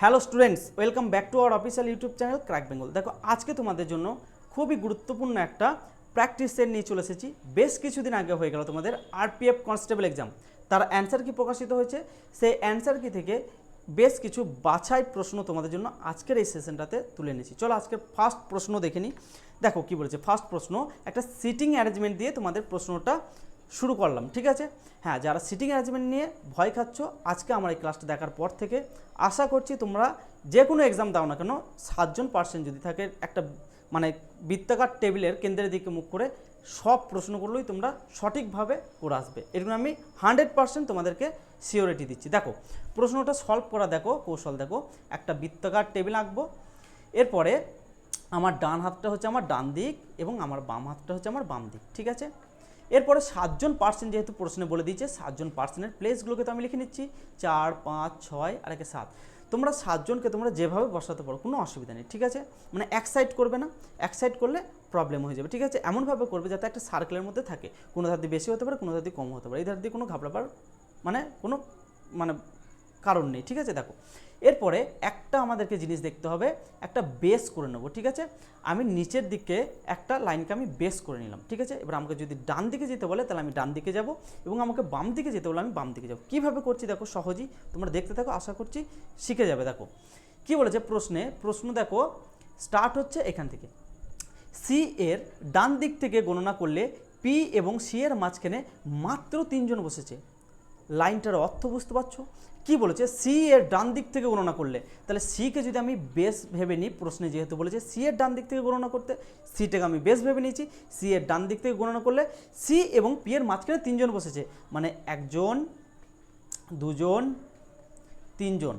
Hello students, welcome back to our official YouTube channel crack Bengal. দেখো, আজকে তোমাদের জন্য খুবই গুরুত্বপূর্ণ একটা প্র্যাকটিস সেট নিয়ে চলে এসেছি। বেশ কিছুদিন আগে হয়ে গেল তোমাদের আরপিএফ কনস্টেবল এক্সাম, তার অ্যান্সার কি প্রকাশিত হয়েছে। সেই অ্যান্সার কি থেকে বেশ কিছু বাছাই প্রশ্ন তোমাদের জন্য আজকের এই সেশনটাতে তুলে এনেছি। চলো আজকের ফার্স্ট প্রশ্ন দেখে নিই। দেখো কি বলেছে। ফার্স্ট প্রশ্ন একটা সিটিং অ্যারেঞ্জমেন্ট দিয়ে তোমাদের প্রশ্নটা শুরু করলাম, ঠিক আছে। হ্যাঁ, যারা সিটিং অ্যারেঞ্জমেন্ট নিয়ে ভয় খাচ্ছ, আজকে আমার এই ক্লাসটা দেখার পর থেকে আশা করছি তোমরা যে কোনো এক্সাম দাও না কেন 7জন পার্সেন্ট যদি থাকে একটা মানে বৃত্তাকার টেবিলের কেন্দ্রের দিকে মুখ করে সব প্রশ্নগুলোই তোমরা সঠিকভাবে করে আসবে, এরকম আমি 100% তোমাদেরকে সিওরিটি দিচ্ছি। দেখো প্রশ্নটা সলভ করা, দেখো কৌশল দেখো। একটা বৃত্তাকার টেবিল আঁকবো, এরপরে আমার ডান হাতটা হচ্ছে আমার ডান দিক এবং আমার বাম হাতটা হচ্ছে আমার বাম দিক, ঠিক আছে। এরপরে 7জন পার্সেন্ট যেহেতু প্রশ্নে বলে দিয়েছে, 7জন পার্সেন্টের প্লেসগুলোকে তো আমি লিখে নিচ্ছি 4, 5, 6 আর একে 7। তোমরা 7জনকে তোমরা যেভাবে বসাতে পারো, কোনো অসুবিধা নেই, ঠিক আছে। মানে এক সাইড করবে না, এক সাইড করলে প্রবলেম হয়ে যাবে, ঠিক আছে। এমনভাবে করবে যাতে একটা সার্কেলের মধ্যে থাকে, কোনো ধার দিয়ে বেশি হতে পারে, কোনো ধার দিয়ে কম হতে পারে, এই ধার দিয়ে কোনো ঘাবড়াবার কোনো কারণ নেই, ঠিক আছে। দেখো এরপরে একটা আমাদেরকে জিনিস দেখতে হবে, একটা বেস করে নেবো, ঠিক আছে। আমি নিচের দিকে একটা লাইনকে আমি বেস করে নিলাম, ঠিক আছে। এবার আমাকে যদি ডান দিকে যেতে বলে তাহলে আমি ডান দিকে যাব, এবং আমাকে বাম দিকে যেতে বলে আমি বাম দিকে যাব। কীভাবে করছি দেখো, সহজেই তোমরা দেখতে থাকো, আশা করছি শিখে যাবে। দেখো কি বলেছে প্রশ্ন দেখো স্টার্ট হচ্ছে এখান থেকে। সি এর ডান দিক থেকে গণনা করলে পি এবং সি এর মাঝখানে মাত্র 3জন বসেছে। লাইনটার অর্থ বুঝতে পারছো? কি বলেছে, সি এর ডান দিক থেকে গণনা করলে, তাহলে সিকে যদি আমি বেস ভেবে নিই, প্রশ্নে যেহেতু বলেছে সি এর ডান দিক থেকে গণনা করতে, সিটাকে আমি বেস ভেবে নিয়েছি। সি এর ডান দিক থেকে গণনা করলে সি এবং পি এর মাঝখানে 3জন বসেছে, মানে 1জন, 2জন, 3জন।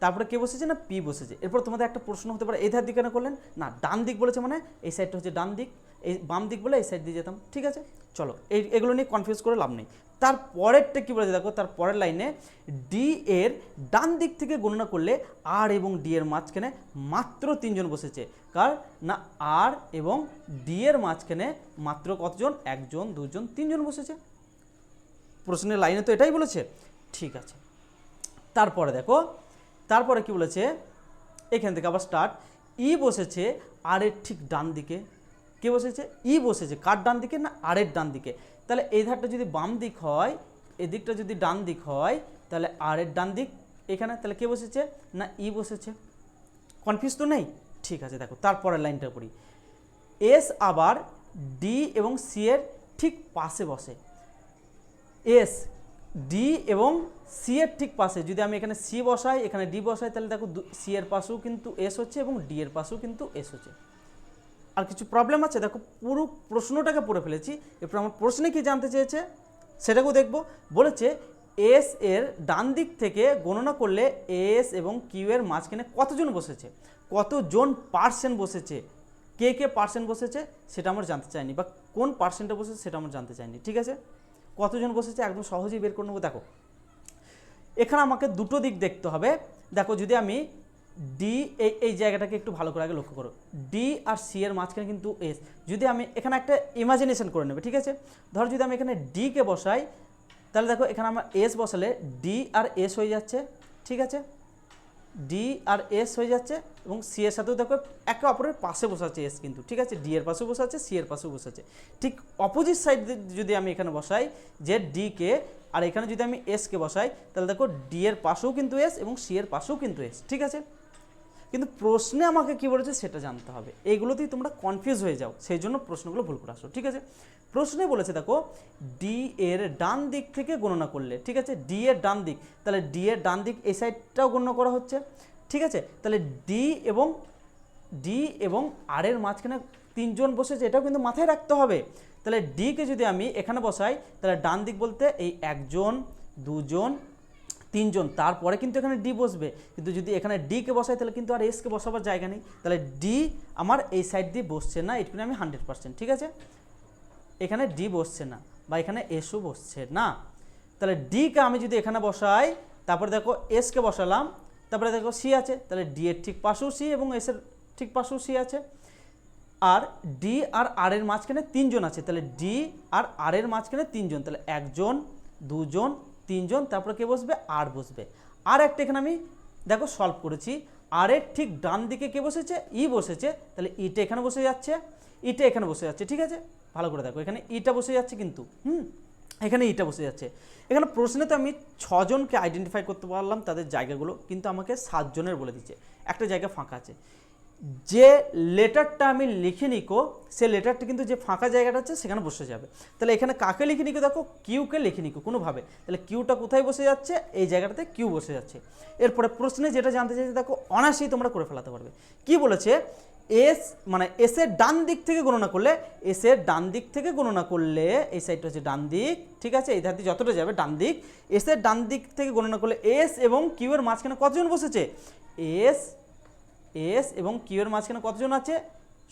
তারপরে কে বসেছে না, পি বসেছে। এরপর তোমাদের একটা প্রশ্ন হতে পারে এই ধার দিকে না করলেন না, ডান দিক বলেছে মানে এই সাইডটা হচ্ছে ডান দিক, এই বাম দিক বলে এই সাইড দিয়ে যেতাম, ঠিক আছে। চলো এগুলো নিয়ে কনফিউজ করে লাভ নেই। তারপরেরটা কী বলেছে দেখো, তার পরের লাইনে ডি এর ডান দিক থেকে গণনা করলে আর এবং ডি এর মাঝখানে মাত্র 3জন বসেছে। কার না, আর এবং ডি এর মাঝখানে মাত্র কতজন, 1জন, 2জন, 3জন বসেছে। প্রশ্নের লাইনে তো এটাই বলেছে, ঠিক আছে। তারপরে দেখো, তারপরে কি বলেছে, এখান থেকে আবার স্টার্ট। ই বসেছে আর এর ঠিক ডান দিকে। কে বসেছে, ই বসেছে কার ডান দিকে না, আর এর ডান দিকে। তাহলে এই ধারটা যদি বাম দিক হয়, এদিকটা যদি ডান দিক হয়, তাহলে আর এর ডান দিক এখানে, তাহলে কে বসেছে না, ই বসেছে। কনফিউজ তো নেই, ঠিক আছে। দেখো তারপরের লাইনটা পড়ি। এস আবার ডি এবং সি এর ঠিক পাশে বসে। এস ডি এবং সি এর ঠিক পাশে যদি আমি এখানে সি বসাই, এখানে ডি বসাই, তাহলে দেখো সি এর পাশেও কিন্তু এস হচ্ছে এবং ডি এর পাশেও কিন্তু এস হচ্ছে। আর কিছু প্রবলেম আছে? দেখো পুরো প্রশ্নটাকে পড়ে ফেলেছি। এরপর আমার প্রশ্নে কি জানতে চেয়েছে সেটাকেও দেখব। বলেছে এস এর ডান দিক থেকে গণনা করলে এস এবং কিউ এর মাঝখানে কতজন বসেছে, কতজন পার্সেন্ট বসেছে, কে কে পার্সেন্ট বসেছে সেটা আমরা জানতে চাইনি, বা কোন পার্সেন্টে বসেছে সেটা আমরা জানতে চাইনি, ঠিক আছে। কতজন বসেছে একদম সহজেই বের করে নেবো। দেখো এখানে আমাকে দুটো দিক দেখতে হবে। দেখো যদি আমি ডি এই জায়গাটাকে একটু ভালো করে আগে লক্ষ্য করো, ডি আর সি এর মাঝখানে কিন্তু এস। যদি আমি এখানে একটা ইমাজিনেশন করে নেবে, ঠিক আছে। ধরো যদি আমি এখানে ডিকে বসাই, তাহলে দেখো এখানে আমার এস বসালে ডি আর এস হয়ে যাচ্ছে, ঠিক আছে। ডি আর এস হয়ে যাচ্ছে, এবং সি এর সাথেও দেখো একে অপরের পাশে বসাচ্ছে এস কিন্তু, ঠিক আছে। ডি এর পাশেও বসাচ্ছে, সি এর পাশেও বসাচ্ছে। ঠিক অপোজিট সাইড যদি আমি এখানে বসাই যে ডি কে, আর এখানে যদি আমি এস কে বসাই, তাহলে দেখো ডি এর পাশেও কিন্তু এস এবং সি এর পাশেও কিন্তু এস, ঠিক আছে। কিন্তু প্রশ্নে আমাকে কী বলেছে সেটা জানতে হবে, এইগুলোতেই তোমরা কনফিউজ হয়ে যাও, সেই জন্য প্রশ্নগুলো ভুল করে আসো, ঠিক আছে। প্রশ্নে বলেছে দেখো ডি এর ডান দিক থেকে গণনা করলে, ঠিক আছে। ডি এর ডান দিক, তাহলে ডি এর ডান দিক এই সাইডটাও গণনা করা হচ্ছে, ঠিক আছে। তাহলে ডি এবং আর এর মাঝখানে 3জন বসেছে, এটাও কিন্তু মাথায় রাখতে হবে। তাহলে ডিকে যদি আমি এখানে বসাই, তাহলে ডান দিক বলতে এই 1জন, 2জন, 3জন, তারপরে কিন্তু এখানে ডি বসবে। কিন্তু যদি এখানে ডিকে বসাই তাহলে কিন্তু আর এসকে বসাবার জায়গা নেই, তাহলে ডি আমার এই সাইড দিয়ে বসছে না, এটুকুনি আমি 100%, ঠিক আছে। এখানে ডি বসছে না, বা এখানে এসও বসছে না। তাহলে ডিকে আমি যদি এখানে বসাই, তারপরে দেখো এসকে বসালাম, তারপরে দেখো সি আছে, তাহলে ডি এর ঠিক পাশেও সি এবং এস এর ঠিক পাশেও সি আছে। আর ডি আর আর এর মাঝখানে 3জন আছে, তাহলে ডি আর আর এর মাঝখানে 3জন, তাহলে 1জন, 2জন, 3জন, তারপরে কে বসবে, আর বসবে। আর একটা এখানে আমি দেখো সলভ করেছি, আর এর ঠিক ডান দিকে কে বসেছে, ই বসেছে, তাহলে ইটা এখানে বসে যাচ্ছে, ইটা এখানে বসে যাচ্ছে, ঠিক আছে। ভালো করে দেখো, এখানে ইটা বসে যাচ্ছে কিন্তু, এখানে ইটা বসে যাচ্ছে। এখানে প্রশ্নে তো আমি 6 জনকে আইডেন্টিফাই করতে পারলাম তাদের জায়গাগুলো, কিন্তু আমাকে 7 জনের বলে দিচ্ছে, একটা জায়গা ফাঁকা আছে। যে লেটারটা আমি লিখে নিকো, সে লেটারটা কিন্তু যে ফাঁকা জায়গাটা আছে সেখানে বসে যাবে। তাহলে এখানে কাকে লিখে নিকো, দেখো কিউকে লিখে নিকো কোনোভাবে, তাহলে কিউটা কোথায় বসে যাচ্ছে, এই জায়গাটাতে কিউ বসে যাচ্ছে। এরপরে প্রশ্নে যেটা জানতে চাইছে দেখো অনায়াসেই তোমরা করে ফেলাতে পারবে। কি বলেছে, এস মানে এস এর ডান দিক থেকে গণনা করলে, এস এর ডান দিক থেকে গণনা করলে, এই সাইডটা হচ্ছে ডান দিক, ঠিক আছে, এই ধার দিয়ে যতটা যাবে ডান দিক, এস এর ডান দিক থেকে গণনা করলে এস এবং কিউ এর মাঝখানে কতজন বসেছে, এস এবং কিউ এর মাঝখানে কতজন আছে,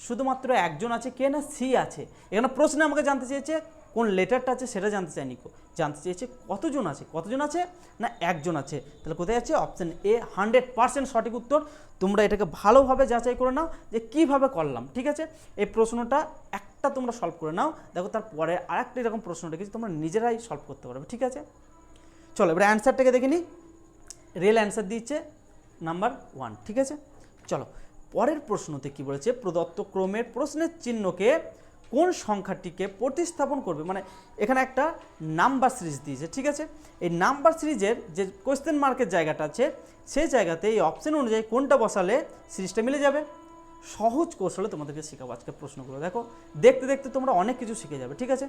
শুধুমাত্র একজন আছে, কে না, সি আছে। এখানে প্রশ্নে আমাকে জানতে চেয়েছে কোন লেটারটা আছে সেটা জানতে চাইনি, জানতে চেয়েছে কতজন আছে, কতজন আছে না একজন আছে। তাহলে কোথায় আছে, অপশান এ 100% সঠিক উত্তর। তোমরা এটাকে ভালোভাবে যাচাই করে নাও যে কীভাবে করলাম, ঠিক আছে। এই প্রশ্নটা একটা তোমরা সলভ করে নাও, দেখো তারপরে আরেকটা এরকম প্রশ্ন রেখেছি, তোমরা নিজেরাই সলভ করতে পারবে, ঠিক আছে। চলো এবার অ্যান্সারটাকে দেখে নিই। রিয়েল অ্যান্সার দিচ্ছে নাম্বার 1, ঠিক আছে। চলো পরের প্রশ্নতে কি বলেছে, প্রদত্ত ক্রমের প্রশ্নের চিহ্নকে কোন সংখ্যাটিকে প্রতিস্থাপন করবে, মানে এখানে একটা নাম্বার সিরিজ দিয়েছে, ঠিক আছে। এই নাম্বার সিরিজের যে কোয়েশ্চেন মার্কের জায়গাটা আছে সেই জায়গাতে এই অপশন অনুযায়ী কোনটা বসালে সিরিজটা মিলে যাবে। সহজ কৌশলে তোমাদেরকে শেখাবো আজকে প্রশ্নগুলো, দেখো দেখতে দেখতে তোমরা অনেক কিছু শিখে যাবে, ঠিক আছে।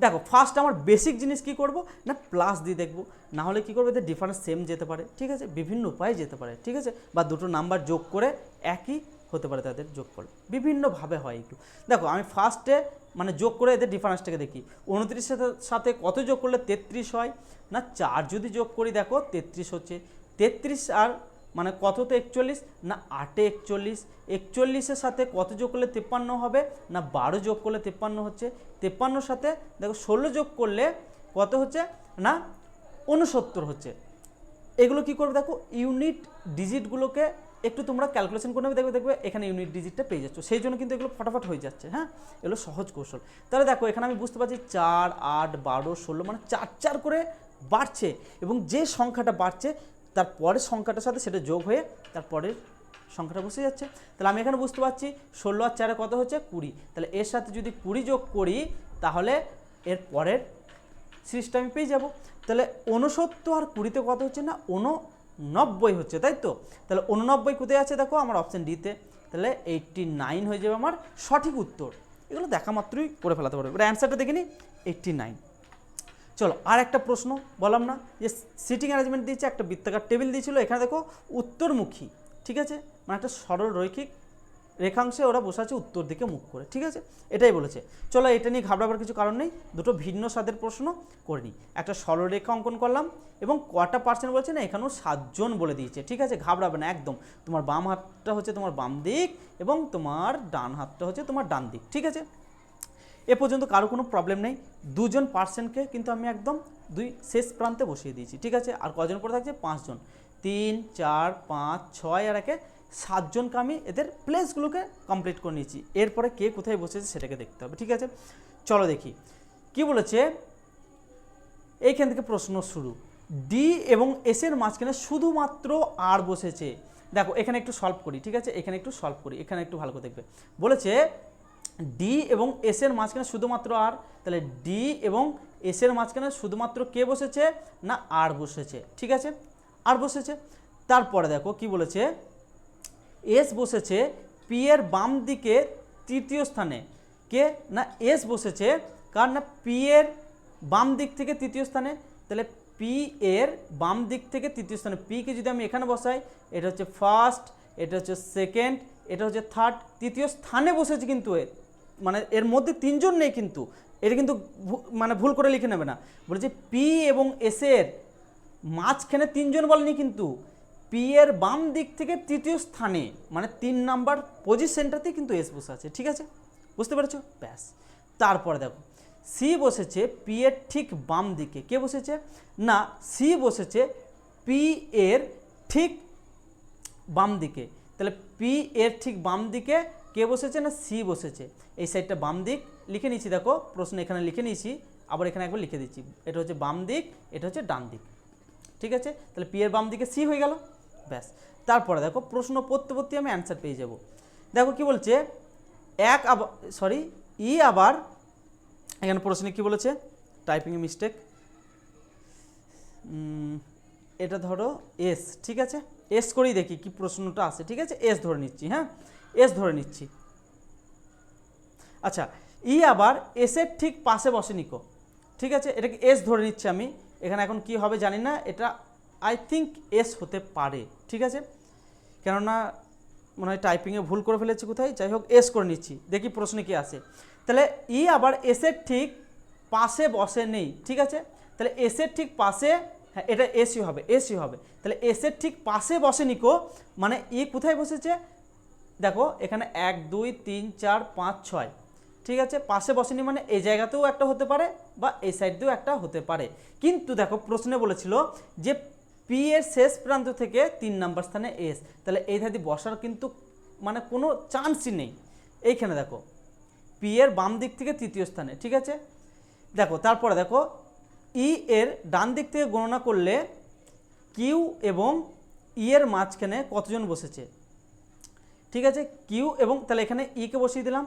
দেখো ফার্স্ট আমার বেসিক জিনিস কি করব না, প্লাস দিয়ে দেখবো, না হলে কী করবো, এদের ডিফারেন্স সেম যেতে পারে, ঠিক আছে, বিভিন্ন উপায়ে যেতে পারে, ঠিক আছে, বা দুটো নাম্বার যোগ করে একই হতে পারে তাদের যোগফল, বিভিন্নভাবে হয় একটু। দেখো আমি ফার্স্টে মানে যোগ করে এদের ডিফারেন্সটাকে দেখি, 29-এর সাথে কত যোগ করলে 33 হয় না, 4 যদি যোগ করি দেখো 33 হচ্ছে, 33 আর মানে কত তো 41 না, 8-এ 41, 41-এর সাথে কত যোগ করলে 53 হবে না, 12 যোগ করলে 53 হচ্ছে, 53-এর সাথে দেখো 16 যোগ করলে কত হচ্ছে না 69 হচ্ছে। এগুলো কি করবে দেখো, ইউনিট ডিজিটগুলোকে একটু তোমরা ক্যালকুলেশন করে নেবে, দেখবে এখানে ইউনিট ডিজিটটা পেয়ে যাচ্ছ, সেই জন্য কিন্তু এগুলো ফটাফট হয়ে যাচ্ছে। হ্যাঁ, এগুলো সহজ কৌশল। তাহলে দেখো এখানে আমি বুঝতে পারছি 4, 8, 12, 16 মানে 4 করে বাড়ছে, এবং যে সংখ্যাটা বাড়ছে তার পরের সংখ্যাটার সাথে সেটা যোগ হয়ে তারপরের সংখ্যাটা বসে যাচ্ছে। তাহলে আমি এখানে বুঝতে পারছি 16 আর 4 কত হচ্ছে 20, তাহলে এর সাথে যদি 20 যোগ করি তাহলে এর পরের সিরিজটা আমি পেয়ে যাব। তাহলে 69 আর 20-তে কত হচ্ছে না 89 হচ্ছে, তাই তো। তাহলে 89 কোথায় আছে দেখো আমার অপশান ডিতে, তাহলে 89 হয়ে যাবে আমার সঠিক উত্তর। এগুলো দেখা মাত্রই করে ফেলাতে পারবে। এবার অ্যান্সারটা দেখে নিই, 89। চলো আর একটা প্রশ্ন বললাম না যে সিটিং অ্যারেঞ্জমেন্ট দিয়েছে, একটা বৃত্তাকার টেবিল দিয়েছিল, এখানে দেখো উত্তরমুখী, ঠিক আছে, মানে একটা সরল রৈখিক রেখাংশে ওরা বসে আছে উত্তর দিকে মুখ করে, ঠিক আছে, এটাই বলেছে। চলো এটা নিয়ে ঘাবড়াবার কিছু কারণ নেই, দুটো ভিন্ন স্বাদের প্রশ্ন করে নিই। একটা সরলরেখা অঙ্কন করলাম এবং কটা পার্সেন্ট বলছে না, এখানেও 7 জন বলে দিয়েছে, ঠিক আছে, ঘাবড়াবে না একদম। তোমার বাম হাতটা হচ্ছে তোমার বাম দিক এবং তোমার ডান হাতটা হচ্ছে তোমার ডান দিক, ঠিক আছে। এ পর্যন্ত কারো কোনো প্রবলেম নেই। 2 জন পার্সেন্টকে কিন্তু আমি একদম শেষ প্রান্তে বসিয়ে দিয়েছি, ঠিক আছে। আর কজন পড়ে থাকছে 5 জন, 3, 4, 5, 6 আর একে 7 জনকে আমি এদের প্লেসগুলোকে কমপ্লিট করে নিয়েছি। এরপরে কে কোথায় বসেছে সেটাকে দেখতে হবে, ঠিক আছে। চলো দেখি কি বলেছে। এইখান থেকে প্রশ্ন শুরু, ডি এবং এস এর মাঝখানে শুধুমাত্র আর বসেছে। দেখো এখানে একটু সলভ করি, ঠিক আছে, এখানে একটু সলভ করি, এখানে একটু ভালো করে দেখবে। বলেছে ডি এবং এস এর মাঝখানে শুধুমাত্র আর, তাহলে ডি এবং এস এর মাঝখানে শুধুমাত্র কে বসেছে না আর বসেছে, ঠিক আছে, আর বসেছে। তারপরে দেখো কি বলেছে, এস বসেছে পি এর বাম দিকে তৃতীয় স্থানে, কে না এস বসেছে কার না পি এর বাম দিক থেকে তৃতীয় স্থানে, তাহলে পি এর বাম দিক থেকে তৃতীয় স্থানে, পিকে যদি আমি এখানে বসাই, এটা হচ্ছে ফার্স্ট, এটা হচ্ছে সেকেন্ড, এটা হচ্ছে থার্ড, তৃতীয় স্থানে বসেছে কিন্তু মানে এর মধ্যে 3 জন নেই কিন্তু, এটা কিন্তু মানে ভুল করে লিখে নেবে না। বলেছে পি এবং এস এর মাঝখানে 3 জন বলেনি কিন্তু, পি এর বাম দিক থেকে তৃতীয় স্থানে মানে 3 নাম্বার পজিশনটাতে কিন্তু এস বসে আছে, ঠিক আছে, বুঝতে পেরেছো, ব্যাস। তারপরে দেখো সি বসেছে পি এর ঠিক বাম দিকে, কে বসেছে না সি বসেছে পি এর ঠিক বাম দিকে, তাহলে পি এর ঠিক বাম দিকে কে বসেছে না সি বসেছে। এই সাইডটা বাম দিক লিখে নিয়েছি, দেখো প্রশ্ন এখানে লিখে নিয়েছি, আবার এখানে একবার লিখে দিচ্ছি, এটা হচ্ছে বাম দিক, এটা হচ্ছে ডান দিক, ঠিক আছে। তাহলে পি এর বাম দিকে সি হয়ে গেল, ব্যাস। তারপরে দেখো প্রশ্ন পড়তে পড়তে আমি অ্যান্সার পেয়ে যাব। দেখো কি বলছে, ই আবার এখানে প্রশ্নে কি বলেছে, টাইপিংয়ে মিস্টেক, এটা ধরো এস, ঠিক আছে, এস করেই দেখি কি প্রশ্নটা আসে, ঠিক আছে, এস ধরে নিচ্ছি, হ্যাঁ এস ধরে নিচ্ছি। আচ্ছা, ই আবার এসের ঠিক পাশে বসে নিকো, ঠিক আছে, এটাকে এস ধরে নিচ্ছি আমি। এখানে এখন কি হবে জানি না, এটা আই থিঙ্ক এস হতে পারে, ঠিক আছে, কেননা মনে হয় টাইপিংয়ে ভুল করে ফেলেছি কোথায়, যাই হোক এস করে নিচ্ছি, দেখি প্রশ্নে কি আসে। তাহলে ই আবার এসের ঠিক পাশে বসে নেই, ঠিক আছে, তাহলে এসের ঠিক পাশে, হ্যাঁ এটা এসি হবে, এসি হবে, তাহলে এসের ঠিক পাশে বসে নিকো, মানে ই কোথায় বসেছে, দেখো এখানে 1 2 3 4 5 6, ঠিক আছে, পাশে বসেনি মানে এই জায়গাতেও একটা হতে পারে বা এই সাইড দিয়েও একটা হতে পারে। কিন্তু দেখো প্রশ্নে বলেছিল যে পি এর শেষ প্রান্ত থেকে 3 নম্বর স্থানে এস, তাহলে এই ধারে বসার কিন্তু মানে কোনো চান্সই নেই। এইখানে দেখো পি এর বাম দিক থেকে তৃতীয় স্থানে, ঠিক আছে, দেখো তারপরে দেখো ই এর ডান দিক থেকে গণনা করলে কিউ এবং ই এর মাঝখানে কতজন বসেছে, ঠিক আছে, কিউ এবং তাহলে এখানে ই কে বসিয়ে দিলাম,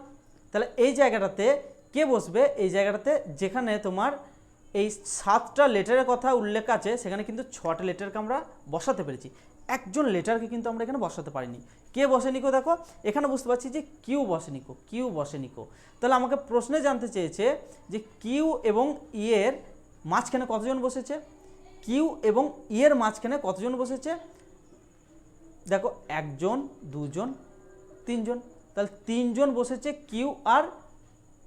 তাহলে এই জায়গাটাতে কে বসবে, এই জায়গাটাতে যেখানে তোমার এই 7টা লেটারের কথা উল্লেখ আছে সেখানে কিন্তু 6টা লেটারকে আমরা বসাতে পেরেছি, একজন লেটারকে কিন্তু আমরা এখানে বসাতে পারিনি। কে বসে নিকো, দেখো এখানে বুঝতে পারছি যে কিউ বসে নিকো, কিউ বসে নিকো। তাহলে আমাকে প্রশ্নে জানতে চেয়েছে যে কিউ এবং ই এর মাঝখানে কতজন বসেছে, কিউ এবং ই এর মাঝখানে কতজন বসেছে, দেখো 1 জন 2 জন 3 জন, তাহলে 3 জন বসেছে কিউ আর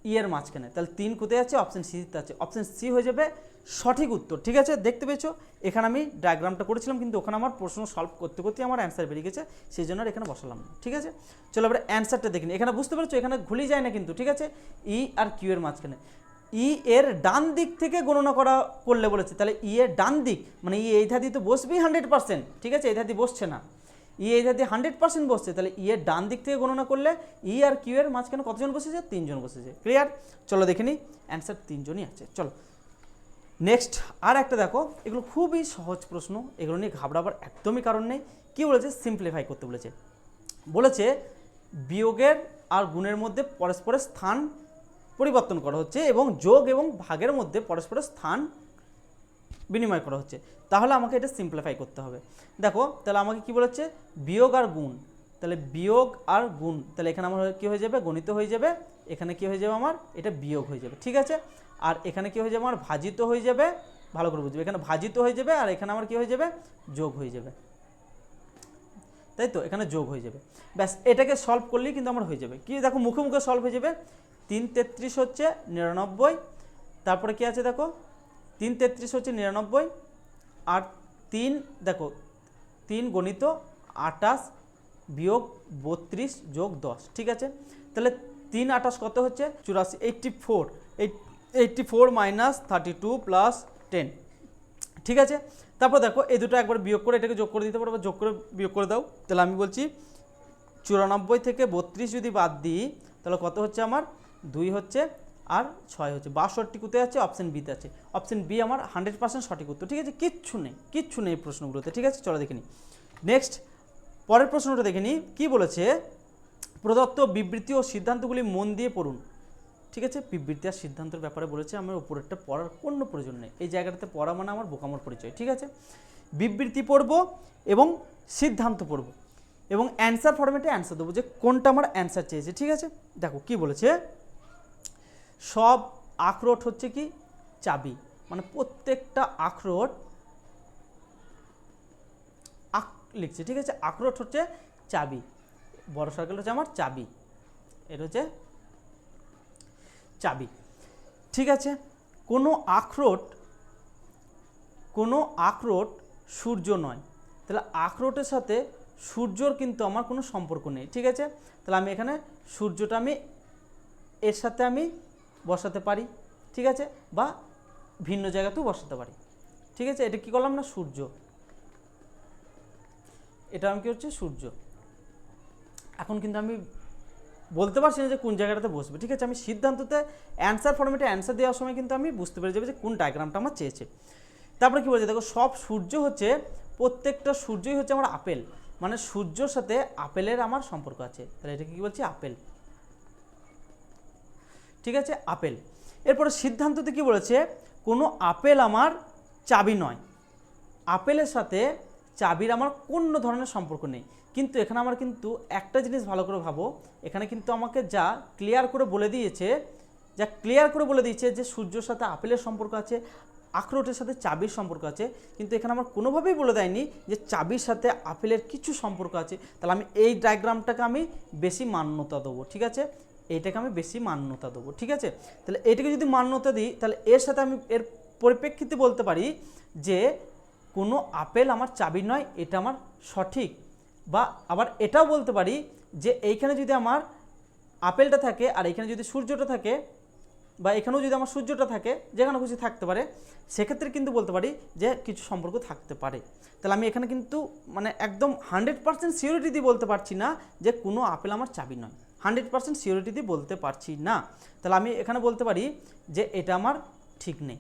ই এর মাঝখানে, তাহলে 3 কোথায় আছে, অপশন সিতে আছে, অপশন সি হয়ে যাবে সঠিক উত্তর, ঠিক আছে। দেখতে পেয়েছো এখানে আমি ডায়াগ্রামটা করেছিলাম কিন্তু ওখানে আমার প্রশ্ন সলভ করতে করতে আমার অ্যান্সার বেরিয়ে গেছে, সেই জন্য আর এখানে বসালাম না, ঠিক আছে। চলো এবার অ্যান্সারটা দেখিনি, এখানে বুঝতে পেরেছো এখানে ঘুলি যায় না কিন্তু, ঠিক আছে, ই আর কিউ এর মাঝখানে, ই এর ডান দিক থেকে গণনা করলে বলেছে, তাহলে ই এর ডান দিক মানে ই এই ধাদি তো বসবেই 100%, ঠিক আছে, এই ধাদি বসছে না, ই এই ধাদি 100% বসছে, তাহলে ই এর ডান দিক থেকে গণনা করলে ই আর কিউ এর মাঝখানে কতজন বসেছে, 3 জন বসেছে, ক্লিয়ার। চলো দেখে নিই অ্যান্সার 3 জনই আছে। চলো নেক্সট আর একটা দেখো, এগুলো খুবই সহজ প্রশ্ন, এগুলো নিয়ে ঘাবড়াবার একদমই কারণ নেই। কি বলেছে, সিম্পলিফাই করতে বলেছে, বলেছে বিয়োগের আর গুণের মধ্যে পরস্পরের স্থান পরিবর্তন করা হচ্ছে এবং যোগ এবং ভাগের মধ্যে পরস্পরের স্থান বিনিময় করা হচ্ছে, তাহলে আমাকে এটা সিম্পলিফাই করতে হবে। দেখো তাহলে আমাকে কি বলেছে, বিয়োগ আর গুণ, তাহলে বিয়োগ আর গুণ, তাহলে এখানে আমার কী হয়ে যাবে, গণিত হয়ে যাবে, এখানে কি হয়ে যাবে আমার, এটা বিয়োগ হয়ে যাবে, ঠিক আছে, আর এখানে কি হয়ে যাবে আমার ভাজিত হয়ে যাবে, ভালো করে বুঝবে, এখানে ভাজিত হয়ে যাবে আর এখানে আমার কি হয়ে যাবে, যোগ হয়ে যাবে, তাই তো, এখানে যোগ হয়ে যাবে, ব্যাস এটাকে সলভ করলেই কিন্তু আমার হয়ে যাবে। কি দেখো মুখে মুখে সলভ হয়ে যাবে, 3 33 হচ্ছে 99, তারপরে কি আছে দেখো 3 33 হচ্ছে 99 আর 3 দেখো 3 গণিত 28 বিয়োগ 32 যোগ 10, ঠিক আছে, তাহলে 3 28 কত হচ্ছে 84, 84 মাইনাস 32 প্লাস 10, ঠিক আছে। তারপর দেখো এই দুটো একবার বিয়োগ করে এটাকে যোগ করে দিতে পারো, যোগ করে বিয়োগ করে দাও, তাহলে আমি বলছি 94 থেকে 32 যদি বাদ দিই তাহলে কত হচ্ছে আমার 2 হচ্ছে আর 6 হচ্ছে, 62 কোথায় আছে, অপশন বিতে আছে, অপশন বি আমার 100% সঠিক উত্তর, ঠিক আছে, কিচ্ছু নেই প্রশ্নগুলোতে, ঠিক আছে। চলো দেখে নিই নেক্সট পরের প্রশ্নটা দেখে নিই, কী বলেছে, প্রদত্ত বিবৃতি ও সিদ্ধান্তগুলি মন দিয়ে পড়ুন, ঠিক আছে, বিবৃতি আর সিদ্ধান্তের ব্যাপারে বলেছে, আমার উপরেরটা পড়ার কোনো প্রয়োজন নেই, এই জায়গাটাতে পড়া মানে আমার বোকামোর পরিচয়, ঠিক আছে, বিবৃতি পড়ব এবং সিদ্ধান্ত পড়ব এবং অ্যান্সার ফরম্যাটে অ্যান্সার দেবো যে কোনটা আমার অ্যান্সার চেয়েছে, ঠিক আছে। দেখো কি বলেছে, সব আখরোট হচ্ছে কি চাবি, মানে প্রত্যেকটা আখরোট লিখছে, ঠিক আছে, আখরোট হচ্ছে চাবি, বড় সার্কেল হচ্ছে আমার চাবি, এটা হচ্ছে চাবি, ঠিক আছে। কোনো আখরোট সূর্য নয়, তাহলে আখরোটের সাথে সূর্যর কিন্তু আমার কোনো সম্পর্ক নেই, ঠিক আছে, তাহলে আমি এখানে সূর্যটা আমি এর সাথে আমি বসাতে পারি, ঠিক আছে, বা ভিন্ন জায়গাতেও বসাতে পারি, ঠিক আছে, এটা কি করলাম না সূর্য, এটা আমি কি হচ্ছে সূর্য, এখন কিন্তু আমি বলতে পারছি না যে কোন জায়গাটাতে বসবে, ঠিক আছে, আমি সিদ্ধান্ততে অ্যান্সার ফরম্যাটে অ্যান্সার দেওয়ার সময় কিন্তু আমি বুঝতে পেরে যাবে যে কোন ডায়াগ্রামটা আমার চেয়েছে। তারপরে কি বলছে, দেখো সব সূর্য হচ্ছে প্রত্যেকটা সূর্যই হচ্ছে আমার আপেল, মানে সূর্যর সাথে আপেলের আমার সম্পর্ক আছে, তাহলে এটাকে কি বলছি? আপেল। ঠিক আছে, আপেল। এরপরে সিদ্ধান্ততে কি বলেছে? কোনো আপেল আমার চাবি নয়। আপেলের সাথে চাবির আমার কোনো ধরনের সম্পর্ক নেই। কিন্তু এখানে আমার কিন্তু একটা জিনিস ভালো করে ভাবো, এখানে কিন্তু আমাকে যা ক্লিয়ার করে বলে দিয়েছে যে সূর্যের সাথে আপেলের সম্পর্ক আছে, আখরোটের সাথে চাবির সম্পর্ক আছে, কিন্তু এখানে আমার কোনোভাবেই বলে দেয়নি যে চাবির সাথে আপেলের কিছু সম্পর্ক আছে। তাহলে আমি এই ডায়াগ্রামটাকে আমি বেশি মান্যতা দেবো। ঠিক আছে, এইটাকে আমি বেশি মান্যতা দেবো। ঠিক আছে, তাহলে এইটাকে যদি মান্যতা দিই, তাহলে এর সাথে আমি এর পরিপ্রেক্ষিতে বলতে পারি যে কোনো আপেল আমার চাবি নয়, এটা আমার সঠিক। বা আবার এটাও বলতে পারি যে এইখানে যদি আমার আপেলটা থাকে আর এইখানে যদি সূর্যটা থাকে, বা এখানেও যদি আমার সূর্যটা থাকে, যেখানে খুশি থাকতে পারে, সেক্ষেত্রে কিন্তু বলতে পারি যে কিছু সম্পর্ক থাকতে পারে। তাহলে আমি এখানে কিন্তু মানে একদম 100% সিওরিটি দিয়ে বলতে পারছি না যে কোনো আপেল আমার চাবি নয়, 100% সিওরিটি দিয়ে বলতে পারছি না। তাহলে আমি এখানে বলতে পারি যে এটা আমার ঠিক নেই।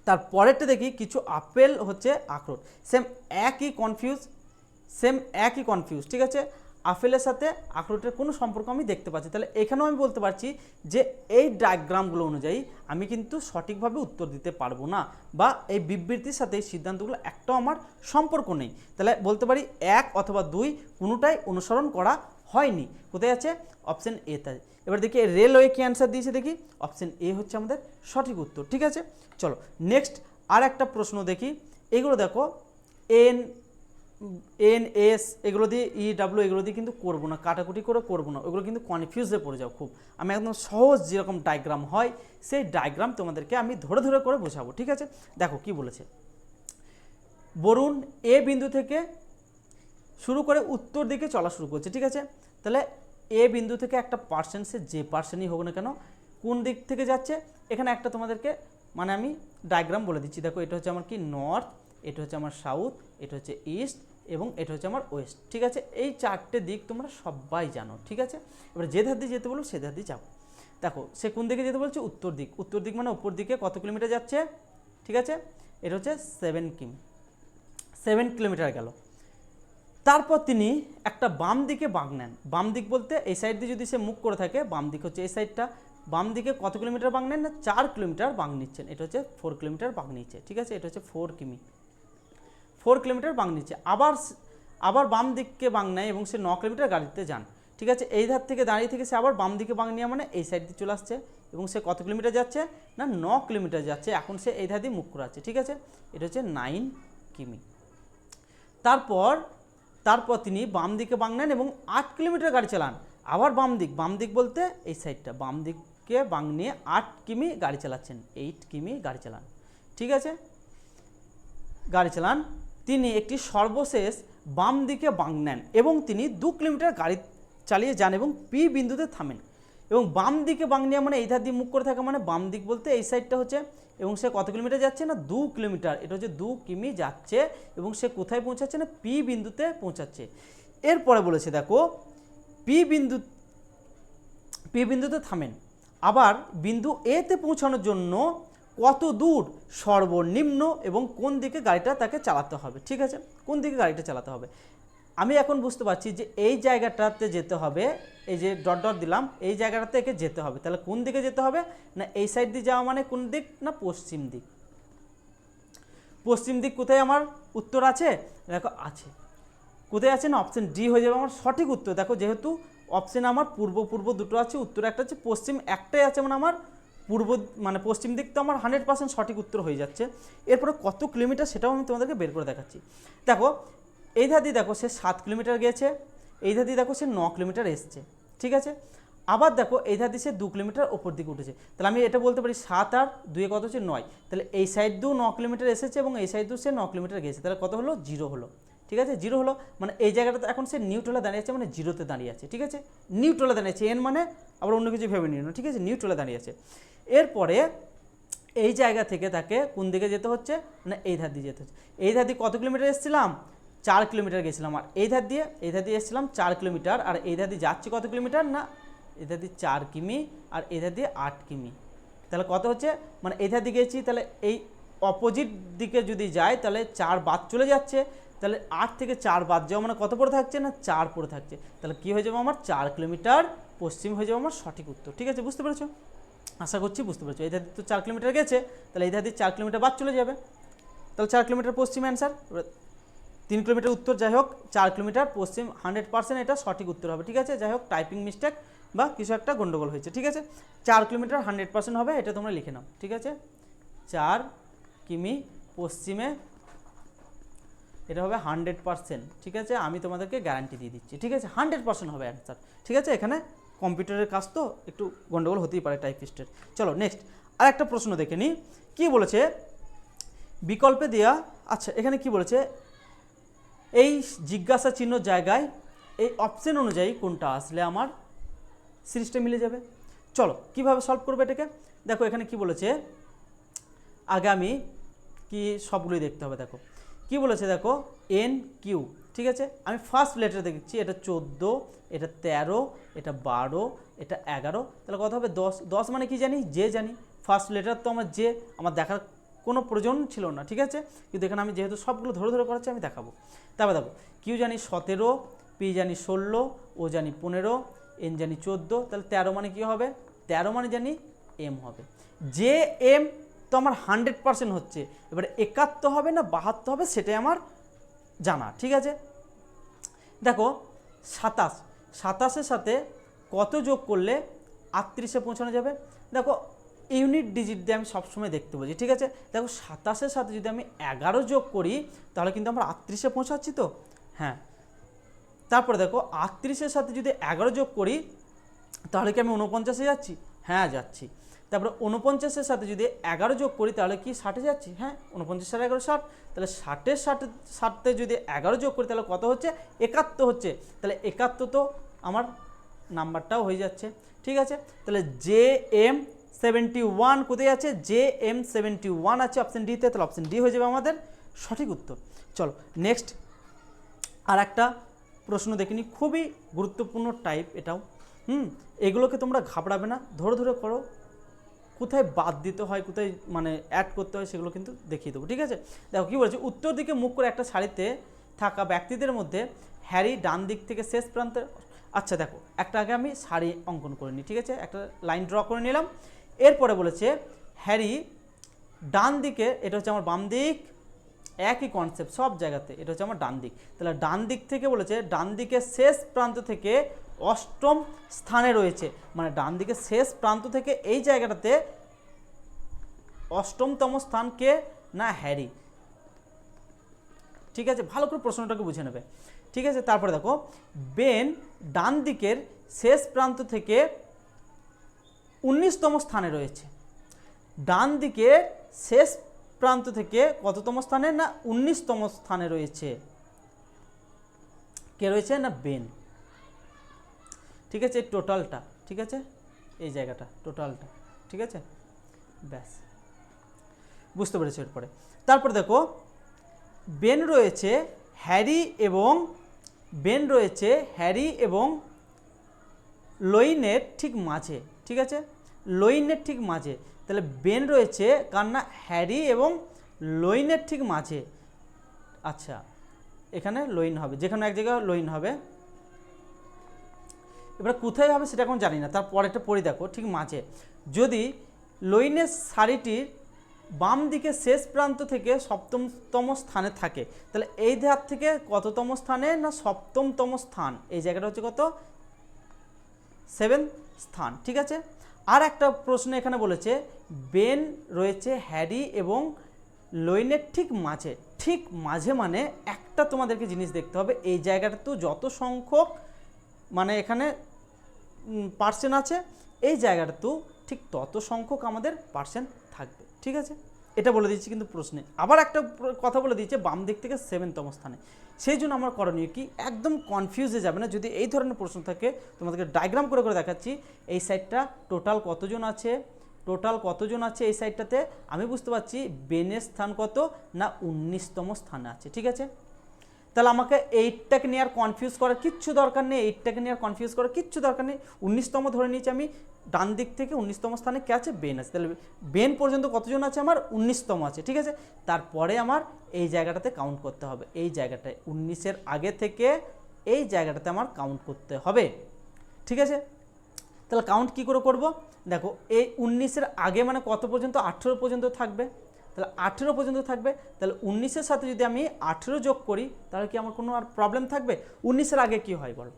তারপরেরটা দেখি, কিছু আপেল হচ্ছে আখরোট, সেম একই কনফিউজ। ঠিক আছে, আপেলের সাথে আখরোটের কোনো সম্পর্ক আমি দেখতে পাচ্ছি। তাহলে এখানেও আমি বলতে পারছি যে এই ডায়াগ্রামগুলো অনুযায়ী আমি কিন্তু সঠিকভাবে উত্তর দিতে পারবো না, বা এই বিবৃতির সাথে এই সিদ্ধান্তগুলো একটাও আমার সম্পর্ক নেই। তাহলে বলতে পারি 1 অথবা 2 কোনোটাই অনুসরণ করা হয়নি। কোথায় আছে? অপশন এ তে। এবার দেখি রেলওয়ে কি অ্যান্সার দিয়েছে, দেখি অপশন এ হচ্ছে আমাদের সঠিক উত্তর। ঠিক আছে, চলো নেক্সট আর একটা প্রশ্ন দেখি। এগুলো দেখো এস এগুলো দিয়ে ডাব্লিউ এগুলো দিয়ে কিন্তু করবো না, কাটাকুটি করে করবো না, ওগুলো কিন্তু কনফিউজে পড়ে যাও খুব। আমি একদম সহজ যেরকম ডায়াগ্রাম হয় সেই ডায়াগ্রাম তোমাদেরকে আমি ধরে ধরে করে বোঝাবো। ঠিক আছে, দেখো কি বলেছে। বরুণ এ বিন্দু থেকে শুরু করে উত্তর দিকে চলা শুরু করছে। ঠিক আছে, তাহলে এ বিন্দু থেকে একটা পার্সন, সে যে পার্সনই হোক না কেন, কোন দিক থেকে যাচ্ছে, এখানে একটা তোমাদেরকে মানে আমি ডায়াগ্রাম বলে দিচ্ছি। দেখো এটা হচ্ছে আমার কি নর্থ, এটা হচ্ছে আমার সাউথ, এটা হচ্ছে ইস্ট এবং এটা হচ্ছে আমার ওয়েস্ট। ঠিক আছে, এই চারটে দিক তোমরা সবাই জানো। ঠিক আছে, এবার যে ধার দিয়ে যেতে বলবো সে ধার দিয়ে যাবো। দেখো সে কোন দিকে যেতে বলছে? উত্তর দিক। উত্তর দিক মানে উপর দিকে কত কিলোমিটার যাচ্ছে? ঠিক আছে, এটা হচ্ছে 7 কিলোমিটার গেল। তারপর তিনি একটা বাম দিকে বাঁক নেন। বাম দিক বলতে এই সাইড দিয়ে যদি সে মুখ করে থাকে, বাম দিক হচ্ছে এই সাইডটা। বাম দিকে কত কিলোমিটার বাঁক নেন? না 4 কিলোমিটার বাঁক নিচ্ছেন। এটা হচ্ছে 4 কিলোমিটার বাঁক নিচ্ছে। ঠিক আছে, এটা হচ্ছে 4 কিলোমিটার বাঁক নিচ্ছে। আবার বাম দিককে বাঁক নেয় এবং সে 9 কিলোমিটার গাড়িতে যান। ঠিক আছে, এই ধার থেকে দাঁড়িয়ে থেকে সে আবার বাম দিকে বাঁক নিয়ে মানে এই সাইড দিয়ে চলে আসছে এবং সে কত কিলোমিটার যাচ্ছে? না 9 কিলোমিটার যাচ্ছে। এখন সে এই ধার দিয়ে মুখ করে আছে। ঠিক আছে, এটা হচ্ছে 9 কিমি। তারপর তিনি বাম দিকে বাঁক নেন এবং 8 কিলোমিটার গাড়ি চালান। আবার বাম দিক বলতে এই সাইডটা, বাম দিককে বাঁক নিয়ে 8 কিমি গাড়ি চালাচ্ছেন, 8 কিমি গাড়ি চালান। ঠিক আছে, গাড়ি চালান। তিনি একটি সর্বশেষ বাম দিকে বাঁক নেন এবং তিনি 2 কিলোমিটার গাড়ি চালিয়ে যান এবং পি বিন্দুতে থামেন। এবং বাম দিকে বাঁক নেওয়া মানে এই ধার দিয়ে মুখ করে থাকা, মানে বাম দিক বলতে এই সাইডটা হচ্ছে। এবং সে কত কিলোমিটার যাচ্ছে? না 2 কিলোমিটার, এটা হচ্ছে 2 কিমি যাচ্ছে এবং সে কোথায় পৌঁছাচ্ছে? না পি বিন্দুতে পৌঁছাচ্ছে। এরপরে বলেছে দেখো পি বিন্দুতে থামেন। আবার বিন্দু এ তে পৌঁছানোর জন্য কত দূর সর্বনিম্ন এবং কোন দিকে গাড়িটা তাকে চালাতে হবে। ঠিক আছে, কোন দিকে গাড়িটা চালাতে হবে। আমি এখন বুঝতে পারছি যে এই জায়গাটাতে যেতে হবে, এই যে ডট ডট দিলাম, এই জায়গাটাতে একে যেতে হবে। তাহলে কোন দিকে যেতে হবে? না এই সাইড দিয়ে যাওয়া মানে কোন দিক? না পশ্চিম দিক। পশ্চিম দিক কোথায় আমার উত্তর আছে? দেখো আছে, কোথায় আছে? না অপশন ডি হয়ে যাবে আমার সঠিক উত্তর। দেখো যেহেতু অপশন আমার পূর্ব দুটো আছে, উত্তর একটা আছে, পশ্চিম একটাই আছে, মানে আমার মানে পশ্চিম দিক তো আমার 100% সঠিক উত্তর হয়ে যাচ্ছে। এরপরে কত কিলোমিটার সেটাও আমি তোমাদেরকে বের করে দেখাচ্ছি। দেখো এই ধার দিয়ে দেখো সে 7 কিলোমিটার গেছে, এই ধার দিয়ে দেখো সে 9 কিলোমিটার এসছে। ঠিক আছে, আবার দেখো এই ধার দিয়ে সে 2 কিলোমিটার ওপর দিকে উঠেছে। তাহলে আমি এটা বলতে পারি 7 আর 2 কত হচ্ছে 9। তাহলে এই সাইড দিয়েও 9 কিলোমিটার এসেছে এবং এই সাইড দিয়েও সে 9 কিলোমিটার গেছে। তাহলে কত হলো? 0 হলো। ঠিক আছে, 0 হলো, মানে এই জায়গাটাতে এখন সে নিউট্রালে দাঁড়িয়ে আছে, মানে 0তে দাঁড়িয়ে আছে। ঠিক আছে, নিউট্রালে দাঁড়িয়ে আছে, এন মানে আবার অন্য কিছু ভেবে নিও না। ঠিক আছে, নিউট্রালে দাঁড়িয়ে আছে। এরপরে এই জায়গা থেকে তাকে কোন দিকে যেতে হচ্ছে? না এই ধার দিয়ে যেতে হচ্ছে। এই ধার দিয়ে কত কিলোমিটার এসেছিলাম? 4 কিলোমিটার গেছিলাম। আর এই ধার দিয়ে এসেছিলাম 4 কিলোমিটার। আর এই ধার দিয়ে যাচ্ছে কত কিলোমিটার? না এই ধার দিয়ে 4 কিমি আর এই ধার দিয়ে 8 কিমি। তাহলে কত হচ্ছে? মানে এই ধার দিয়ে গেছি, তাহলে অপোজিট দিকে যদি যায় তাহলে 4 বাদ চলে যাচ্ছে, তাহলে 8 থেকে 4 বাদ যাওয়া মানে কত পড়ে থাকছে না 4 পড়ে থাকছে, তাহলে কি হয়ে যাবে আমার 4 কিলোমিটার পশ্চিম হয়ে যাবে আমার সঠিক উত্তর। ঠিক আছে, বুঝতে পেরেছো? আশা করছি বুঝতে পেরেছো। এই ধারে তো 4 কিলোমিটার গেছে, তাহলে এই ধারে 4 কিলোমিটার বাদ চলে যাবে, তাহলে 4 কিলোমিটার পশ্চিম অ্যান্সার। 3 কিলোমিটার উত্তর, যাই হোক 4 কিলোমিটার পশ্চিম 100% এটা সঠিক উত্তর হবে। ঠিক আছে, যাই হোক টাইপিং মিস্টেক বা কিছু একটা গন্ডগোল হয়েছে। ঠিক আছে, 4 কিলোমিটার 100% হবে, এটা তোমরা লিখে নাও। ঠিক আছে, 4 কিমি পশ্চিমে এটা হবে 100%। ঠিক আছে, আমি তোমাদেরকে গ্যারান্টি দিয়ে দিচ্ছি। ঠিক আছে, 100% হবে অ্যান্সার। ঠিক আছে, এখানে কম্পিউটারের কাজ তো একটু গন্ডগোল হতেই পারে টাইপিস্টের। চলো নেক্সট আর একটা প্রশ্ন দেখে নিই, কী বলেছে বিকল্পে দেওয়া। আচ্ছা, এখানে কি বলেছে, এই জিজ্ঞাসা চিহ্ন জায়গায় এই অপশন অনুযায়ী কোনটা আসলে আমার সিরিজটা মিলে যাবে। চলো কিভাবে সলভ করবে এটাকে, দেখো এখানে কি বলেছে, আগে আমি কি সবগুলোই দেখতে হবে। দেখো কি বলেছে, দেখো এন কিউ। ঠিক আছে, আমি ফার্স্ট লেটার দেখছি, এটা 14, এটা 13, এটা 12, এটা 11, তাহলে কত হবে 10। 10 মানে কি জানি, যে জানি, ফার্স্ট লেটার তো আমার যে, আমার দেখার কোনো প্রয়োজন ছিল না। ঠিক আছে, কিন্তু এখানে আমি যেহেতু সবগুলো ধরে ধরে করাচ্ছি আমি দেখাবো। তারপর দেখো কিউ জানি 17, পি জানি 16, ও জানি 15, এন জানি 14, তাহলে 13 মানে কি হবে, 13 মানে জানি এম হবে। যে এম তো আমার 100% হচ্ছে, এবারে 71 হবে না 72 হবে সেটাই আমার জানা। ঠিক আছে, দেখো 27, 27-এর সাথে কত যোগ করলে 38-এ পৌঁছানো যাবে। দেখো ইউনিট ডিজিট দিয়ে আমি সবসময় দেখতে বলছি। ঠিক আছে, দেখো 27-এর সাথে যদি আমি 11 যোগ করি তাহলে কিন্তু আমরা 38-এ পৌঁছাচ্ছি তো। হ্যাঁ, তারপরে দেখো 38-এর সাথে যদি 11 যোগ করি তাহলে কি আমি 49-এ যাচ্ছি? হ্যাঁ যাচ্ছি। তারপরে 49-এর সাথে যদি 11 যোগ করি তাহলে কি 60-এ যাচ্ছি? হ্যাঁ, 49 আর 11 60, তাহলে 60-এর সাথে যদি 11 যোগ করি তাহলে কত হচ্ছে, 71 হচ্ছে, তাহলে 71 তো আমার নাম্বারটাও হয়ে যাচ্ছে। ঠিক আছে, তাহলে জে এম 71 কোথায় আছে, জে এম 71 আছে অপশন ডিতে, তাহলে অপশন ডি হয়ে যাবে আমাদের সঠিক উত্তর। চলো নেক্সট আর একটা প্রশ্ন দেখিনি, খুবই গুরুত্বপূর্ণ টাইপ এটাও। এগুলোকে তোমরা ঘাবড়াবে না, ধরে ধরে করো, কোথায় বাদ দিতে হয় কোথায় মানে অ্যাড করতে হয় সেগুলো কিন্তু দেখিয়ে দেবো। ঠিক আছে, দেখো কী বলেছে, উত্তর দিকে মুখ করে একটা সারিতে থাকা ব্যক্তিদের মধ্যে হ্যারি ডান দিক থেকে শেষ প্রান্তে। আচ্ছা দেখো একটা আগে আমি সারি অঙ্কন করে নিই। ঠিক আছে, একটা লাইন ড্র করে নিলাম। এরপরে বলেছে হ্যারি ডান দিকে, এটা হচ্ছে আমার বাম দিক, একই কনসেপ্ট সব জায়গাতে, এটা হচ্ছে আমার ডান দিক। তাহলে ডান দিক থেকে বলেছে ডান দিকে শেষ প্রান্ত থেকে 8ম স্থানে রয়েছে, মানে ডান দিকে শেষ প্রান্ত থেকে এই জায়গাটাতে 8মতম স্থান কে না হ্যারি। ঠিক আছে, ভালো করে প্রশ্নটাকে বুঝে নেবে। ঠিক আছে, তারপরে দেখো বেন ডান দিকের শেষ প্রান্ত থেকে 19তম স্থানে রয়েছে। ডান দিকের শেষ প্রান্ত থেকে কততম স্থানে না 19তম স্থানে রয়েছে। কে রয়েছে না বেন। ঠিক আছে, টোটালটা, ঠিক আছে এই জায়গাটা টোটালটা। ঠিক আছে, ব্যাস বুঝতে পেরেছি। এরপরে তারপরে দেখো বেন রয়েছে হ্যারি এবং লইনের ঠিক মাঝে। ঠিক আছে, লইনের ঠিক মাঝে, তাহলে বেন রয়েছে কার না হ্যারি এবং লইনের ঠিক মাঝে। আচ্ছা, এখানে লইন হবে, যেখানে এক জায়গায় লইন হবে, এবার কোথায় হবে সেটা এখন জানি না, তারপর একটা পড়ে দেখো ঠিক মাঝে। যদি লইনের সারিটির বাম দিকে শেষ প্রান্ত থেকে 7তম স্থানে থাকে তাহলে এই ধার থেকে কততম স্থানে না 7তম স্থান, এই জায়গাটা হচ্ছে কত 7 স্থান। ঠিক আছে, আর একটা প্রশ্ন এখানে বলেছে বেন রয়েছে হ্যারি এবং লইনের ঠিক মাঝে। ঠিক মাঝে মানে একটা তোমাদেরকে জিনিস দেখতে হবে, এই জায়গাটা তো যত সংখ্যক মানে এখানে পার্সেন্ট আছে এই জায়গাটা তো ঠিক তত সংখ্যক আমাদের পার্সেন্ট থাকবে। ঠিক আছে, এটা বলে দিচ্ছি কিন্তু প্রশ্নে। আবার একটা কথা বলে দিচ্ছে বাম দিক থেকে 7তম স্থানে, সেই জন্য আমার করণীয় কি, একদম কনফিউজে যাবে না। যদি এই ধরনের প্রশ্ন থাকে তোমাদেরকে ডায়াগ্রাম করে করে দেখাচ্ছি, এই সাইডটা টোটাল কতজন আছে এই সাইডটাতে, আমি বুঝতে পারছি বেনের স্থান কত না 19তম স্থানে আছে। ঠিক আছে, তাহলে আমাকে 8টাকে নিয়ে আর কনফিউজ করার কিচ্ছু দরকার নেই, 8টাকে নিয়ে আর কনফিউজ করার কিচ্ছু দরকার নেই। 19তম ধরে নিয়েছি আমি, ডান দিক থেকে 19তম স্থানে কে আছে, বেন আছে। তাহলে বেন পর্যন্ত কতজন আছে আমার, 19তম আছে, ঠিক আছে। তারপরে আমার এই জায়গাটাতে কাউন্ট করতে হবে, এই জায়গাটায় 19-এর আগে থেকে এই জায়গাটাতে আমার কাউন্ট করতে হবে, ঠিক আছে। তাহলে কাউন্ট কি করে করব, দেখো এই 19-এর আগে মানে কত পর্যন্ত, 18 পর্যন্ত থাকবে। তাহলে 18 পর্যন্ত থাকবে, তাহলে 19-এর সাথে যদি আমি 18 যোগ করি তাহলে কি আমার কোনো আর প্রবলেম থাকবে? 19-এর আগে কি হয় বলো,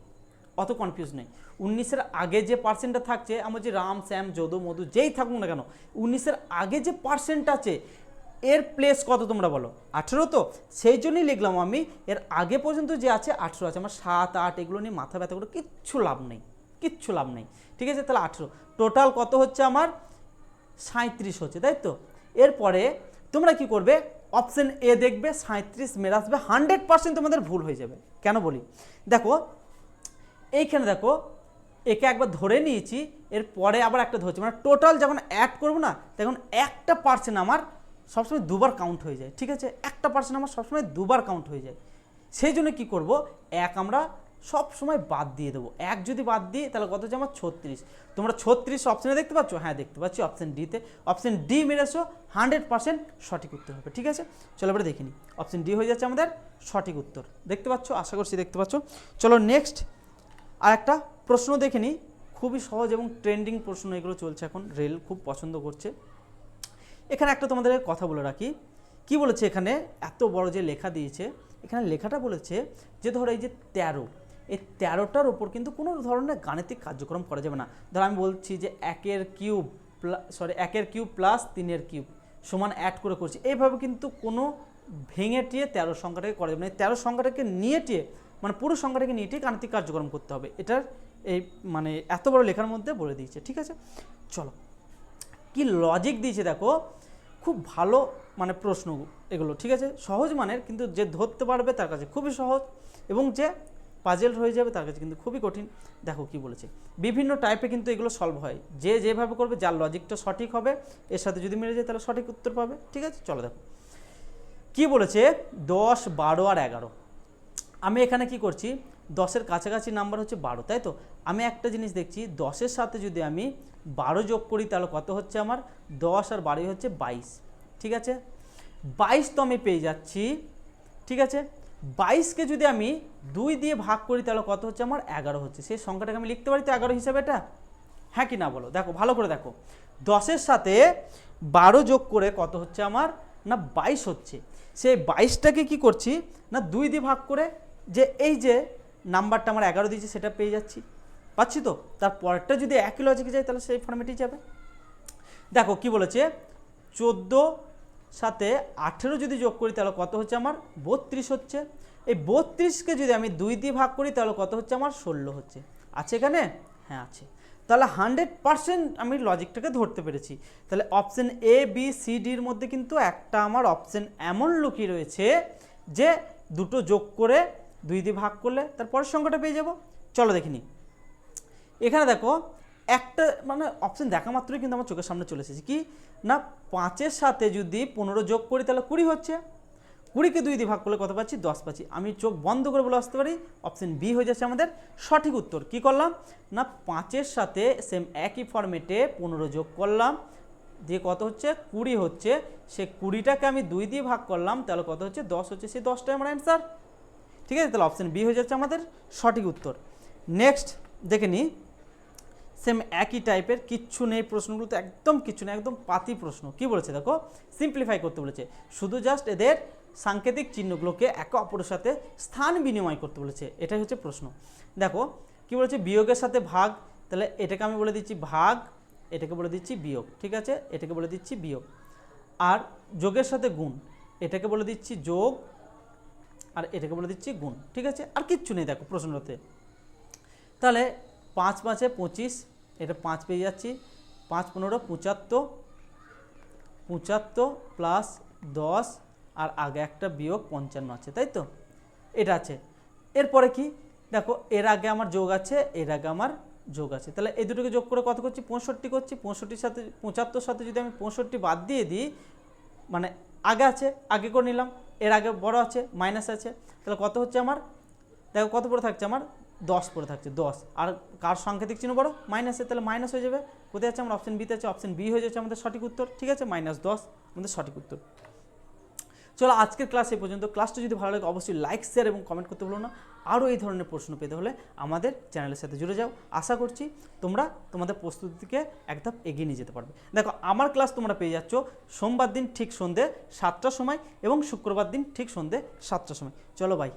অত কনফিউজ নেই। 19-এর আগে যে পার্সেন্টটা থাকছে, আমার যে রাম শ্যাম যদু মধু যেই থাকুক না কেন, 19-এর আগে যে পার্সেন্ট আছে এর প্লেস কত তোমরা বলো, 18 তো, সেই জন্যই লিখলাম আমি এর আগে পর্যন্ত যে আছে 18 আছে। আমার 7 8 এগুলো নিয়ে মাথা ব্যথা করে কিচ্ছু লাভ নেই, কিচ্ছু লাভ নেই, ঠিক আছে। তাহলে 18 টোটাল কত হচ্ছে আমার, 37 হচ্ছে, তাই তো। এরপরে তোমরা কি করবে, অপশন এ দেখবে 37 মেরে আসবে, 100% তোমাদের ভুল হয়ে যাবে। কেন বলি, দেখো এইখানে দেখো একে একবার ধরে নিয়েছি, এরপরে আবার একটা ধরছি, মানে টোটাল যখন অ্যাড করবো না তখন একটা পার্সেন্ট আমার সবসময় দুবার কাউন্ট হয়ে যায়, ঠিক আছে। একটা পার্সেন্ট আমার সবসময় দুবার কাউন্ট হয়ে যায়, সেই জন্য কী করবো, এক আমরা সব সময় বাদ দিয়ে দেবো। এক যদি বাদ দিই তাহলে কত হচ্ছে আমার 36। তোমরা 36 অপশানে দেখতে পাচ্ছ, হ্যাঁ দেখতে পাচ্ছি অপশান ডিতে, অপশান ডি মেরেছো, 100% সঠিক উত্তর হবে, ঠিক আছে। চলো এবারে দেখিনি, অপশান ডি হয়ে যাচ্ছে আমাদের সঠিক উত্তর, দেখতে পাচ্ছ, আশা করছি দেখতে পাচ্ছ। চলো নেক্সট আর একটা প্রশ্ন দেখে নিই, খুবই সহজ এবং ট্রেন্ডিং প্রশ্ন এগুলো চলছে এখন, রেল খুব পছন্দ করছে। এখানে একটা তোমাদের কথা বলে রাখি, কি বলেছে এখানে, এত বড় যে লেখা দিয়েছে, এখানে লেখাটা বলেছে যে ধরো এই যে 13, এই 13টার ওপর কিন্তু কোনো ধরনের গাণিতিক কার্যক্রম করা যাবে না। ধরো আমি বলছি যে 1-এর কিউব প্লাস 3-এর কিউব সমান অ্যাড করে করছি, এইভাবে কিন্তু কোনো ভেঙে টিয়ে 13 সংখ্যাটাকে করা যাবে না। 13 সংখ্যাটাকে নিয়ে টিয়ে, মানে পুরো সংখ্যাটাকে নিয়ে টিয়ে গাণিতিক কার্যক্রম করতে হবে, এটার এই মানে এত বড় লেখার মধ্যে বলে দিয়েছে, ঠিক আছে। চলো কি লজিক দিয়েছে দেখো, খুব ভালো মানে প্রশ্ন এগুলো, ঠিক আছে, সহজ মানের, কিন্তু যে ধরতে পারবে তার কাছে খুবই সহজ, এবং যে পাজেল হয়ে যাবে তার কাছে কিন্তু খুবই কঠিন। দেখো কি বলেছে, বিভিন্ন টাইপে কিন্তু এগুলো সলভ হয়, যে যেভাবে করবে, যার লজিকটা সঠিক হবে এর সাথে যদি মিলে যায় তাহলে সঠিক উত্তর পাবে, ঠিক আছে। চলো দেখো কি বলেছে, 10 12 আর 11। আমি এখানে কি করছি, 10-এর কাছাকাছি নাম্বার হচ্ছে 12, তাই তো। আমি একটা জিনিস দেখছি, 10-এর সাথে যদি আমি 12 যোগ করি তাহলে কত হচ্ছে আমার, 10 আর 12 হচ্ছে 22, ঠিক আছে। 22 তো আমি পেয়ে যাচ্ছি, ঠিক আছে। 22কে যদি আমি 2 দিয়ে ভাগ করি তাহলে কত হচ্ছে আমার, 11 হচ্ছে। সেই সংখ্যাটাকে আমি লিখতে পারি তো 11 হিসাবে, এটা হ্যাঁ কি না বলো, দেখো ভালো করে দেখো, 10-এর সাথে 12 যোগ করে কত হচ্ছে আমার, না 22 হচ্ছে। সেই 22টাকে কি করছি না 2 দিয়ে ভাগ করে, যে এই যে নাম্বারটা আমার 11 দিয়েছে সেটা পেয়ে যাচ্ছি, পাচ্ছি তো। তার পরেরটা যদি একই লজিকে যায় তাহলে সেই ফর্মেটেই যাবে। দেখো কি বলেছে, 14 সাথে 18 যদি যোগ করি তাহলে কত হচ্ছে আমার, 32 হচ্ছে। এই 32কে যদি আমি 2 দিয়ে ভাগ করি তাহলে কত হচ্ছে আমার, 16 হচ্ছে। আছে এখানে, হ্যাঁ আছে। তাহলে 100% আমি লজিকটাকে ধরতে পেরেছি। তাহলে অপশন এ বি সি ডির মধ্যে কিন্তু একটা আমার অপশন এমন লুকিয়ে রয়েছে যে দুটো যোগ করে 2 দিয়ে ভাগ করলে তারপরের সংখ্যাটা পেয়ে যাব। চলো দেখিনি, এখানে দেখো একটা মানে অপশন দেখা মাত্রই কিন্তু আমার চোখের সামনে চলে এসেছে, কি না 5-এর সাথে যদি 15 যোগ করি তাহলে 20 হচ্ছে। 20কে 2 দিয়ে ভাগ করলে কত পাচ্ছি, 10 পাচ্ছি। আমি চোখ বন্ধ করে বলে আসতে পারি অপশন বি হয়ে যাচ্ছে আমাদের সঠিক উত্তর। কি করলাম না 5-এর সাথে সেম একই ফরম্যাটে 15 যোগ করলাম, দিয়ে কত হচ্ছে 20 হচ্ছে। সে 20টাকে আমি 2 দিয়ে ভাগ করলাম তাহলে কত হচ্ছে, 10 হচ্ছে। সেই 10টাই আমার অ্যান্সার, ঠিক আছে। তাহলে অপশন বি হয়ে যাচ্ছে আমাদের সঠিক উত্তর। নেক্সট দেখে নিই, সেম একই টাইপের, কিচ্ছু নেই প্রশ্নগুলো, তো একদম কিচ্ছু নেই, একদম পাতি প্রশ্ন। কি বলেছে দেখো, সিম্পলিফাই করতে বলেছে, শুধু জাস্ট এদের সাংকেতিক চিহ্নগুলোকে একে অপরের সাথে স্থান বিনিময় করতে বলেছে, এটাই হচ্ছে প্রশ্ন। দেখো কি বলেছে, বিয়োগের সাথে ভাগ, তাহলে এটাকে আমি বলে দিচ্ছি ভাগ, এটাকে বলে দিচ্ছি বিয়োগ, ঠিক আছে, এটাকে বলে দিচ্ছি বিয়োগ। আর যোগের সাথে গুণ, এটাকে বলে দিচ্ছি যোগ, আর এটাকে বলে দিচ্ছি গুণ, ঠিক আছে। আর কিচ্ছু নেই দেখো প্রশ্নটাতে। তাহলে 5 5-এ 25, এটা 5 পেয়ে যাচ্ছি। 5 15 75, 75 প্লাস 10 আর আগে একটা বিয়োগ 55 আছে, তাই তো, এটা আছে। এরপরে কি দেখো, এর আগে আমার যোগ আছে, এর আগে আমার যোগ আছে, তাহলে এই দুটোকে যোগ করে কত করছি, 65 করছি। 65-র সাথে 75-র সাথে যদি আমি 65 বাদ দিয়ে দিই, মানে আগে আছে আগে করে নিলাম, এর আগে বড় আছে মাইনাস আছে, তাহলে কত হচ্ছে আমার, দেখো কত পড়ে থাকছে আমার 10 পড়ে থাকছে 10, আর কার সাংকেতিক চিহ্ন বড় মাইনাসে, তাহলে মাইনাস হয়ে যাবে। কোথায় আছে আমার অপশন বিতে আছে, অপশন বি হয়ে যাচ্ছে আমাদের সঠিক উত্তর, ঠিক আছে, -10 আমাদের সঠিক উত্তর। চলো আজকের ক্লাস এই পর্যন্ত। ক্লাসটা যদি ভালো লাগে অবশ্যই লাইক শেয়ার এবং কমেন্ট করতে ভুলো না। আরও এই ধরনের প্রশ্ন পেতে হলে আমাদের চ্যানেলের সাথে জুড়ে যাও। আশা করছি তোমরা তোমাদের প্রস্তুতিকে এক ধাপ এগিয়ে নিয়ে যেতে পারবে। দেখো আমার ক্লাস তোমরা পেয়ে যাচ্ছ সোমবার দিন ঠিক সন্ধ্যে 7টার সময় এবং শুক্রবার দিন ঠিক সন্ধ্যে 7টার সময়। চলো বাই।